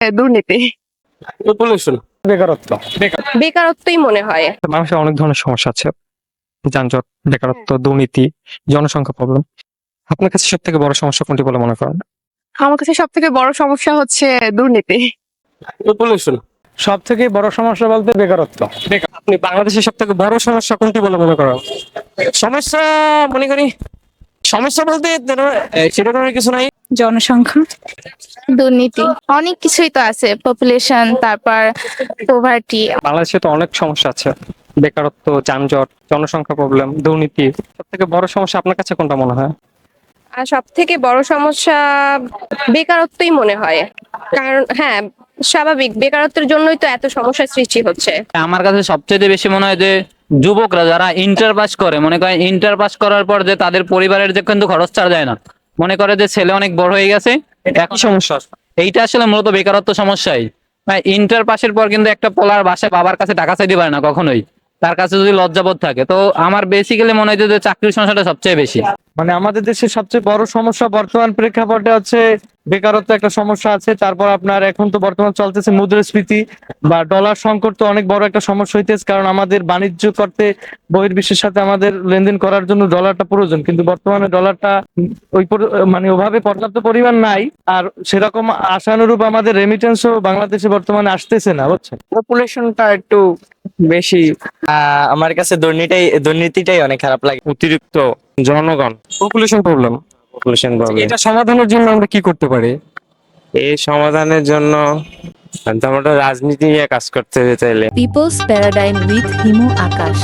দুর্নীতি, পপুলেশন, বেকারত্ব। বেকারত্বই মনে হয়। মানুষের অনেক ধরনের সমস্যা আছে, যানজট, বেকারত্ব, দুর্নীতি, জনসংখ্যা প্রবলেম। আপনার কাছে সব থেকে বড় সমস্যা কোনটি বলে মনে করেন? আমার কাছে সব থেকে বড় সমস্যা হচ্ছে দুর্নীতি। পপুলেশন। সব থেকে বড় সমস্যা বলতে বেকারত্ব। আপনি বাংলাদেশের সব থেকে বড় সমস্যা কোনটি বলে মনে করেন? সমস্যা মনে করি, সমস্যা বলতে সেরকম কিছু নাই। জনসংখ্যা, দুর্নীতি, অনেক কিছুই তো আছে, পপুলেশন, তারপর পভার্টি। বাংলাদেশে তো অনেক সমস্যা আছে, বেকারত্ব, যানজট, জনসংখ্যা প্রবলেম, দুর্নীতি। সব থেকে বড় সমস্যা আপনার কাছে কোনটা মনে হয়? আর সব থেকে বড় সমস্যা বেকারত্বই মনে হয়। কারণ হ্যাঁ, স্বাভাবিক বেকারত্বের জন্যই তো এত সমস্যার সৃষ্টি হচ্ছে। আমার কাছে সবচেয়ে বেশি মনে হয় যে যুবকরা যারা ইন্টার পাস করে, মনে করেন ইন্টার পাস করার পর যে তাদের পরিবারের যে কিন্তু খরচ ছাড় যায় না, মনে করে যে ছেলে অনেক বড় হয়ে গেছে, একই সমস্যা। এইটা আসলে মূলত বেকারত্ব সমস্যাই। ইন্টার পাসের পর কিন্তু একটা পোলার বাসায় বাবার কাছে টাকা চাইতে পারে না কখনোই, তার কাছে যদি লজ্জাবোধ থাকে। তো আমার বেসিক্যালি মনে হয় যে চাকরির সমস্যাটা সবচেয়ে বেশি। মানে আমাদের দেশের সবচেয়ে বড় সমস্যা বর্তমান প্রেক্ষাপটে হচ্ছে বেকারত্ব, একটা সমস্যা আছে। তারপর আপনার এখন তো বর্তমান চলতেছে মুদ্রাস্ফীতি বা ডলার সংকট, তো অনেক বড় একটা সমস্যা হইতেছে। কারণ আমাদের বাণিজ্য করতে বহির্বিশ্বের সাথে আমাদের লেনদেন করার জন্য ডলারটা প্রয়োজন, কিন্তু বর্তমানে ডলারটা মানে ওভাবে পর্যাপ্ত পরিমাণ নাই। আর সেরকম আশানুরূপ আমাদের রেমিটেন্সও বাংলাদেশে বর্তমানে আসতেছে না, বুঝছেন। পপুলেশনটা একটু বেশি। আমার কাছে দুর্নীতিটাই অনেক খারাপ লাগে। অতিরিক্ত জনগণ, পপুলেশন প্রবলেম। Population problem. এটা সমাধানের জন্য আমরা কি করতে পারি? এই সমাধানের জন্য আমরা রাজনীতি নিয়ে কাজ করতে চাইলে people's paradigm with Himu Akash.